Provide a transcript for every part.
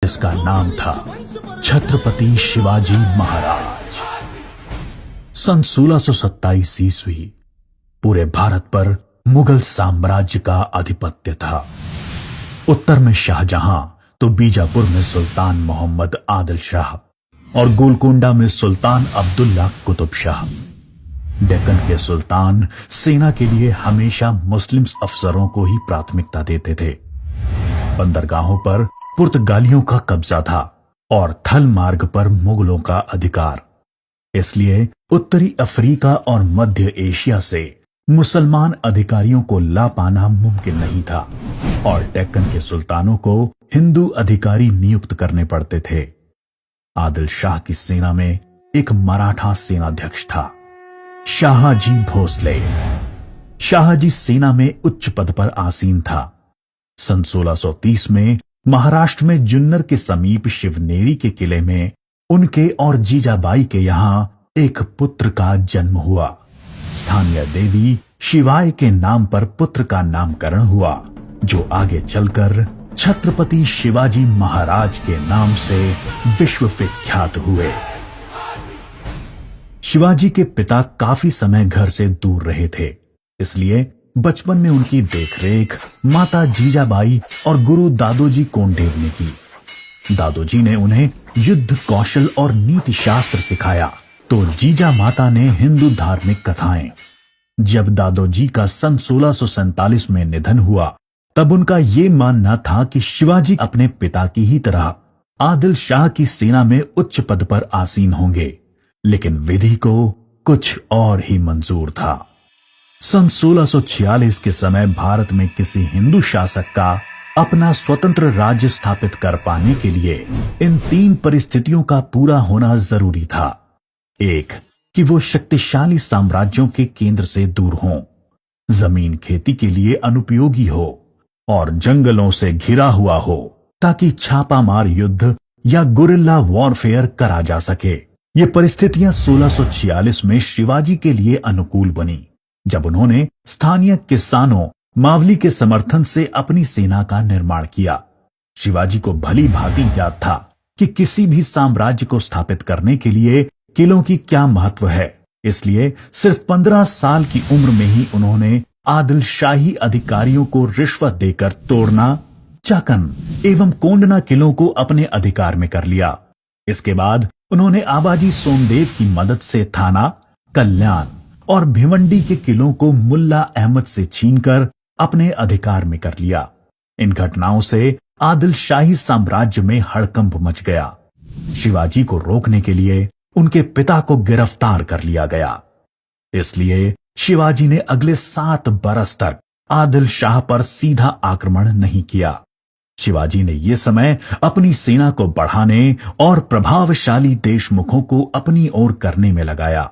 जिसका नाम था छत्रपति शिवाजी महाराज। सन 1627 ईस्वी पूरे भारत पर मुगल साम्राज्य का आधिपत्य था। उत्तर में शाहजहां तो बीजापुर में सुल्तान मोहम्मद आदिल शाह और गोलकोंडा में सुल्तान अब्दुल्ला कुतुब शाह। डेक्कन के सुल्तान सेना के लिए हमेशा मुस्लिम अफसरों को ही प्राथमिकता देते थे। बंदरगाहों पर पुर्तगालियों का कब्जा था और थल मार्ग पर मुगलों का अधिकार। इसलिए उत्तरी अफ्रीका और मध्य एशिया से मुसलमान अधिकारियों को ला पाना मुमकिन नहीं था और डेक्कन के सुल्तानों को हिंदू अधिकारी नियुक्त करने पड़ते थे। आदिल शाह की सेना में एक मराठा सेनाध्यक्ष था, शाहजी भोसले। शाहजी सेना में उच्च पद पर आसीन था। सन 1630 में महाराष्ट्र में जुन्नर के समीप शिवनेरी के किले में उनके और जीजाबाई के यहां एक पुत्र का जन्म हुआ। स्थानीय देवी शिवाय के नाम पर पुत्र का नामकरण हुआ, जो आगे चलकर छत्रपति शिवाजी महाराज के नाम से विश्व विख्यात हुए। शिवाजी के पिता काफी समय घर से दूर रहे थे, इसलिए बचपन में उनकी देखरेख माता जीजाबाई और गुरु दादोजी कोंडेव ने की। दादोजी ने उन्हें युद्ध कौशल और नीति शास्त्र सिखाया, तो जीजा माता ने हिंदू धार्मिक कथाएं। जब दादोजी का सन 1647 में निधन हुआ, तब उनका यह मानना था कि शिवाजी अपने पिता की ही तरह आदिल शाह की सेना में उच्च पद पर आसीन होंगे, लेकिन विधि को कुछ और ही मंजूर था। सन 1646 के समय भारत में किसी हिंदू शासक का अपना स्वतंत्र राज्य स्थापित कर पाने के लिए इन 3 परिस्थितियों का पूरा होना जरूरी था। एक, कि वो शक्तिशाली साम्राज्यों के केंद्र से दूर हों, जमीन खेती के लिए अनुपयोगी हो और जंगलों से घिरा हुआ हो, ताकि छापामार युद्ध या गुरिल्ला वॉरफेयर करा जा सके। ये परिस्थितियां 1646 में शिवाजी के लिए अनुकूल बनी, जब उन्होंने स्थानीय किसानों मावली के समर्थन से अपनी सेना का निर्माण किया। शिवाजी को भली भांति याद था कि किसी भी साम्राज्य को स्थापित करने के लिए किलों की क्या महत्व है, इसलिए सिर्फ 15 साल की उम्र में ही उन्होंने आदिल शाही अधिकारियों को रिश्वत देकर तोड़ना, चाकन एवं कोंडना किलों को अपने अधिकार में कर लिया। इसके बाद उन्होंने आबाजी सोमदेव की मदद से थाना, कल्याण और भिवंडी के किलों को मुल्ला अहमद से छीनकर अपने अधिकार में कर लिया। इन घटनाओं से आदिल शाही साम्राज्य में हड़कंप मच गया। शिवाजी को रोकने के लिए उनके पिता को गिरफ्तार कर लिया गया। इसलिए शिवाजी ने अगले 7 बरस तक आदिल शाह पर सीधा आक्रमण नहीं किया। शिवाजी ने यह समय अपनी सेना को बढ़ाने और प्रभावशाली देशमुखों को अपनी ओर करने में लगाया।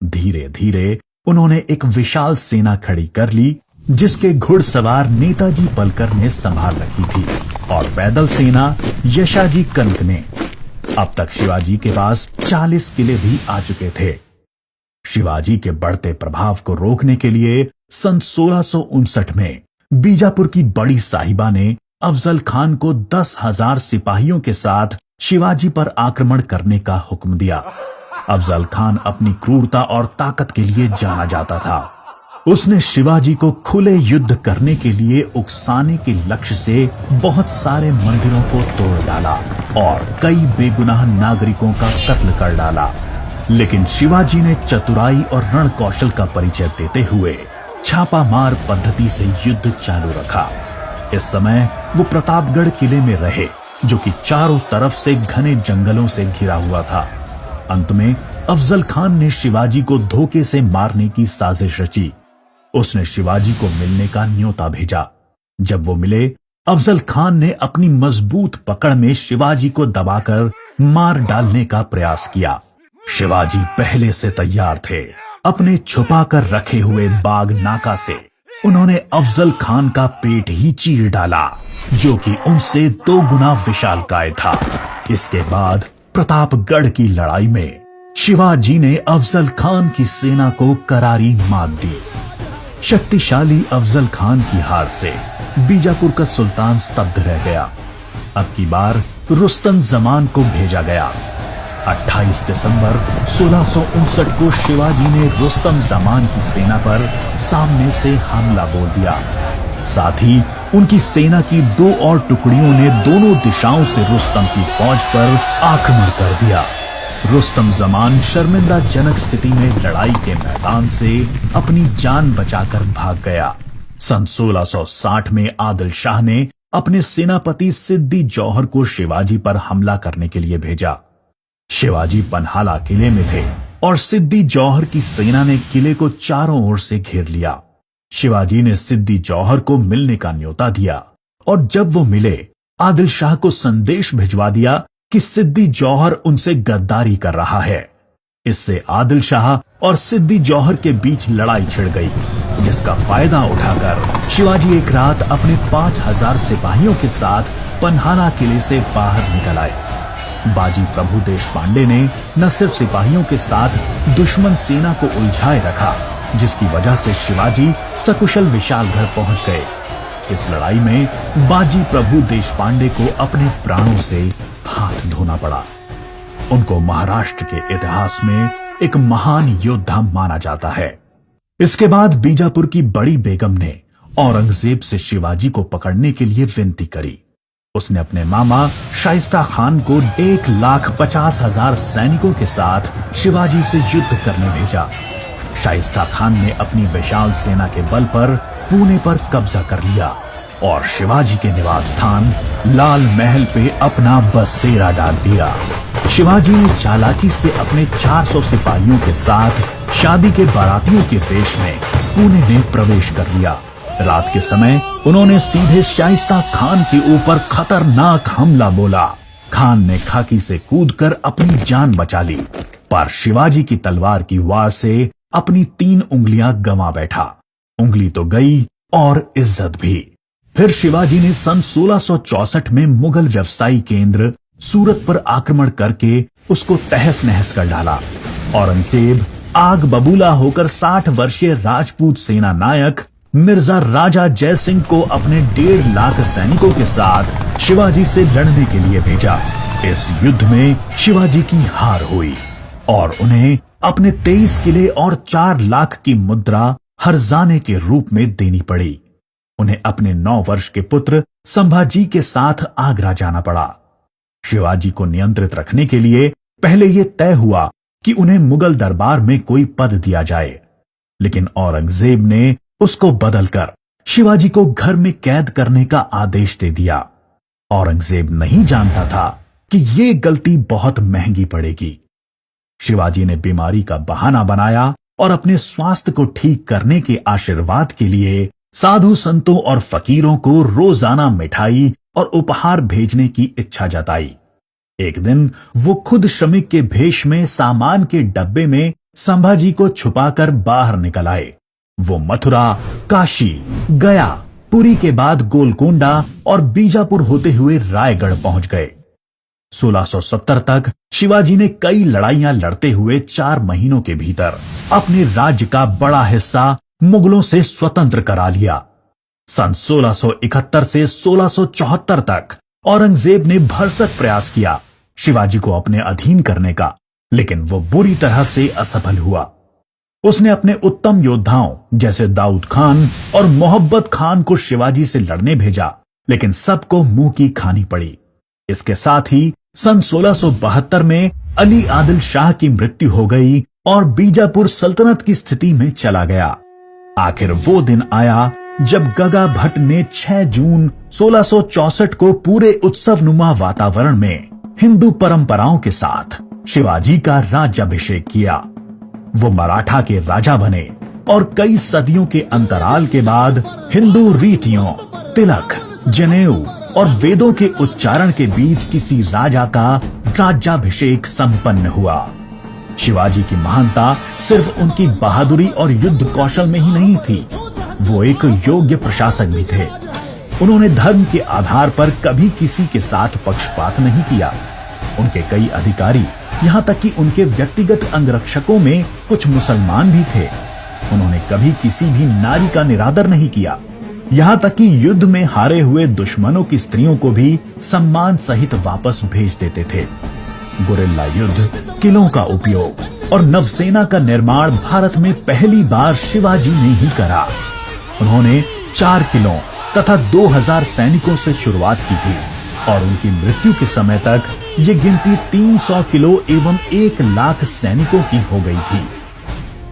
धीरे धीरे उन्होंने एक विशाल सेना खड़ी कर ली, जिसके घुड़सवार नेताजी पलकर ने संभाल रखी थी और पैदल सेना यशाजी कनक ने। अब तक शिवाजी के पास 40 किले भी आ चुके थे। शिवाजी के बढ़ते प्रभाव को रोकने के लिए सन 1659 में बीजापुर की बड़ी साहिबा ने अफजल खान को 10,000 सिपाहियों के साथ शिवाजी पर आक्रमण करने का हुक्म दिया। अफजल खान अपनी क्रूरता और ताकत के लिए जाना जाता था। उसने शिवाजी को खुले युद्ध करने के लिए उकसाने के लक्ष्य से बहुत सारे मंदिरों को तोड़ डाला और कई बेगुनाह नागरिकों का कत्ल कर डाला। लेकिन शिवाजी ने चतुराई और रण कौशल का परिचय देते हुए छापामार पद्धति से युद्ध चालू रखा। इस समय वो प्रतापगढ़ किले में रहे, जो कि चारों तरफ से घने जंगलों से घिरा हुआ था। अंत में अफजल खान ने शिवाजी को धोखे से मारने की साजिश रची। उसने शिवाजी को मिलने का न्योता भेजा। जब वो मिले, अफजल खान ने अपनी मजबूत पकड़ में शिवाजी को दबाकर मार डालने का प्रयास किया। शिवाजी पहले से तैयार थे। अपने छुपाकर रखे हुए बाग नाका से उन्होंने अफजल खान का पेट ही चीर डाला, जो कि उनसे 2 गुना विशालकाय था। इसके बाद प्रतापगढ़ की लड़ाई में शिवाजी ने अफजल खान की सेना को करारी मात दी। शक्तिशाली अफजल खान की हार से बीजापुर का सुल्तान स्तब्ध रह गया। अब की बार रुस्तम जमान को भेजा गया। 28 दिसंबर 1659 को शिवाजी ने रुस्तम जमान की सेना पर सामने से हमला बोल दिया। साथ ही उनकी सेना की 2 और टुकड़ियों ने दोनों दिशाओं से रुस्तम की फौज पर आक्रमण कर दिया। रुस्तम जमान शर्मिंदाजनक स्थिति में लड़ाई के मैदान से अपनी जान बचाकर भाग गया। सन 1660 में आदिल शाह ने अपने सेनापति सिद्दी जौहर को शिवाजी पर हमला करने के लिए भेजा। शिवाजी पन्हाला किले में थे और सिद्दी जौहर की सेना ने किले को चारों ओर से घेर लिया। शिवाजी ने सिद्दी जौहर को मिलने का न्योता दिया और जब वो मिले, आदिल शाह को संदेश भिजवा दिया कि सिद्दी जौहर उनसे गद्दारी कर रहा है। इससे आदिल शाह और सिद्दी जौहर के बीच लड़ाई छिड़ गई, जिसका फायदा उठाकर शिवाजी एक रात अपने 5000 सिपाहियों के साथ पन्हाला किले से बाहर निकल आए। बाजी प्रभु देशपांडे ने न सिर्फ सिपाहियों के साथ दुश्मन सेना को उलझाए रखा, जिसकी वजह से शिवाजी सकुशल विशालगढ़ पहुंच गए। इस लड़ाई में बाजी प्रभु देशपांडे को अपने प्राणों से हाथ धोना पड़ा। उनको महाराष्ट्र के इतिहास में एक महान योद्धा माना जाता है। इसके बाद बीजापुर की बड़ी बेगम ने औरंगजेब से शिवाजी को पकड़ने के लिए विनती करी। उसने अपने मामा शाइस्ता खान को 1,50,000 सैनिकों के साथ शिवाजी से युद्ध करने भेजा। शाइस्ता खान ने अपनी विशाल सेना के बल पर पुणे पर कब्जा कर लिया और शिवाजी के निवास स्थान लाल महल पे अपना बसेरा डाल दिया। शिवाजी ने चालाकी से अपने 400 सिपाहियों के साथ शादी के बारातियों के वेश में पुणे में प्रवेश कर लिया। रात के समय उन्होंने सीधे शाइस्ता खान के ऊपर खतरनाक हमला बोला। खान ने खाकी से कूदकर अपनी जान बचा ली, पर शिवाजी की तलवार की वार से अपनी 3 उंगलियां गंवा बैठा। उंगली तो गई और इज्जत भी। फिर शिवाजी ने सन 1664 में मुगल व्यवसायी केंद्र सूरत पर आक्रमण करके उसको तहस नहस कर डाला। औरंगजेब आग बबूला होकर 60 वर्षीय राजपूत सेना नायक मिर्जा राजा जय सिंह को अपने 1.5 लाख सैनिकों के साथ शिवाजी से लड़ने के लिए भेजा। इस युद्ध में शिवाजी की हार हुई और उन्हें अपने 23 किले और 4 लाख की मुद्रा हर्जाने के रूप में देनी पड़ी। उन्हें अपने 9 वर्ष के पुत्र संभाजी के साथ आगरा जाना पड़ा। शिवाजी को नियंत्रित रखने के लिए पहले यह तय हुआ कि उन्हें मुगल दरबार में कोई पद दिया जाए, लेकिन औरंगजेब ने उसको बदलकर शिवाजी को घर में कैद करने का आदेश दे दिया। औरंगजेब नहीं जानता था कि यह गलती बहुत महंगी पड़ेगी। शिवाजी ने बीमारी का बहाना बनाया और अपने स्वास्थ्य को ठीक करने के आशीर्वाद के लिए साधु संतों और फकीरों को रोजाना मिठाई और उपहार भेजने की इच्छा जताई। एक दिन वो खुद श्रमिक के भेष में सामान के डब्बे में संभाजी को छुपाकर बाहर निकल आए। वो मथुरा, काशी, गया, पुरी के बाद गोलकोंडा और बीजापुर होते हुए रायगढ़ पहुंच गए। 1670 तक शिवाजी ने कई लड़ाइयां लड़ते हुए 4 महीनों के भीतर अपने राज्य का बड़ा हिस्सा मुगलों से स्वतंत्र करा लिया। सन 1671 से 1674 तक औरंगजेब ने भरसक प्रयास किया शिवाजी को अपने अधीन करने का, लेकिन वो बुरी तरह से असफल हुआ। उसने अपने उत्तम योद्धाओं जैसे दाऊद खान और मोहब्बत खान को शिवाजी से लड़ने भेजा, लेकिन सबको मुंह की खानी पड़ी। इसके साथ ही सन 1672 में अली आदिल शाह की मृत्यु हो गई और बीजापुर सल्तनत की स्थिति में चला गया। आखिर वो दिन आया जब गगा भट्ट ने 6 जून 1664 को पूरे उत्सवनुमा वातावरण में हिंदू परंपराओं के साथ शिवाजी का राज्याभिषेक किया। वो मराठा के राजा बने और कई सदियों के अंतराल के बाद हिंदू रीतियों, तिलक, जनेऊ और वेदों के उच्चारण के बीच किसी राजा का राज्याभिषेक संपन्न हुआ। शिवाजी की महानता सिर्फ उनकी बहादुरी और युद्ध कौशल में ही नहीं थी, वो एक योग्य प्रशासक भी थे। उन्होंने धर्म के आधार पर कभी किसी के साथ पक्षपात नहीं किया। उनके कई अधिकारी, यहाँ तक कि उनके व्यक्तिगत अंगरक्षकों में कुछ मुसलमान भी थे। उन्होंने कभी किसी भी नारी का निरादर नहीं किया। यहाँ तक कि युद्ध में हारे हुए दुश्मनों की स्त्रियों को भी सम्मान सहित वापस भेज देते थे। गुरिल्ला युद्ध, किलों का उपयोग और नवसेना का निर्माण भारत में पहली बार शिवाजी ने ही करा। उन्होंने 4 किलों तथा 2000 सैनिकों से शुरुआत की थी और उनकी मृत्यु के समय तक ये गिनती 300 किलो एवं 1 लाख सैनिकों की हो गई थी।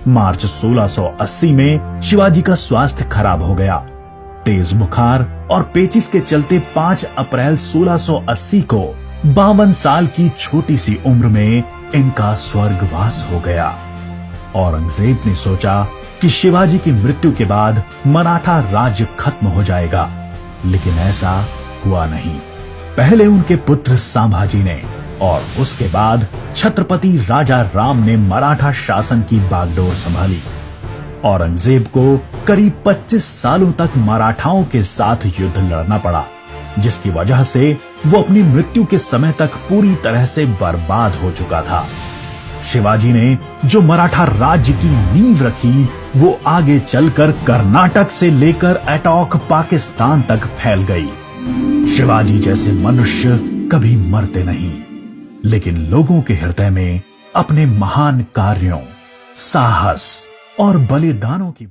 मार्च 1680 में शिवाजी का स्वास्थ्य खराब हो गया। तेज बुखार और पेचिस के चलते 5 अप्रैल 1680 को 52 साल की छोटी सी उम्र में इनका स्वर्गवास हो गया। औरंगजेब ने सोचा कि शिवाजी की मृत्यु के बाद मराठा राज्य खत्म हो जाएगा, लेकिन ऐसा हुआ नहीं। पहले उनके पुत्र संभाजी ने और उसके बाद छत्रपति राजा राम ने मराठा शासन की बागडोर संभाली। औरंगजेब को करीब 25 सालों तक मराठाओं के साथ युद्ध लड़ना पड़ा, जिसकी वजह से वो अपनी मृत्यु के समय तक पूरी तरह से बर्बाद हो चुका था। शिवाजी ने जो मराठा राज्य की नींव रखी, वो आगे चलकर कर्नाटक से लेकर अटॉक पाकिस्तान तक फैल गई। शिवाजी जैसे मनुष्य कभी मरते नहीं, लेकिन लोगों के हृदय में अपने महान कार्यों, साहस और बलिदानों की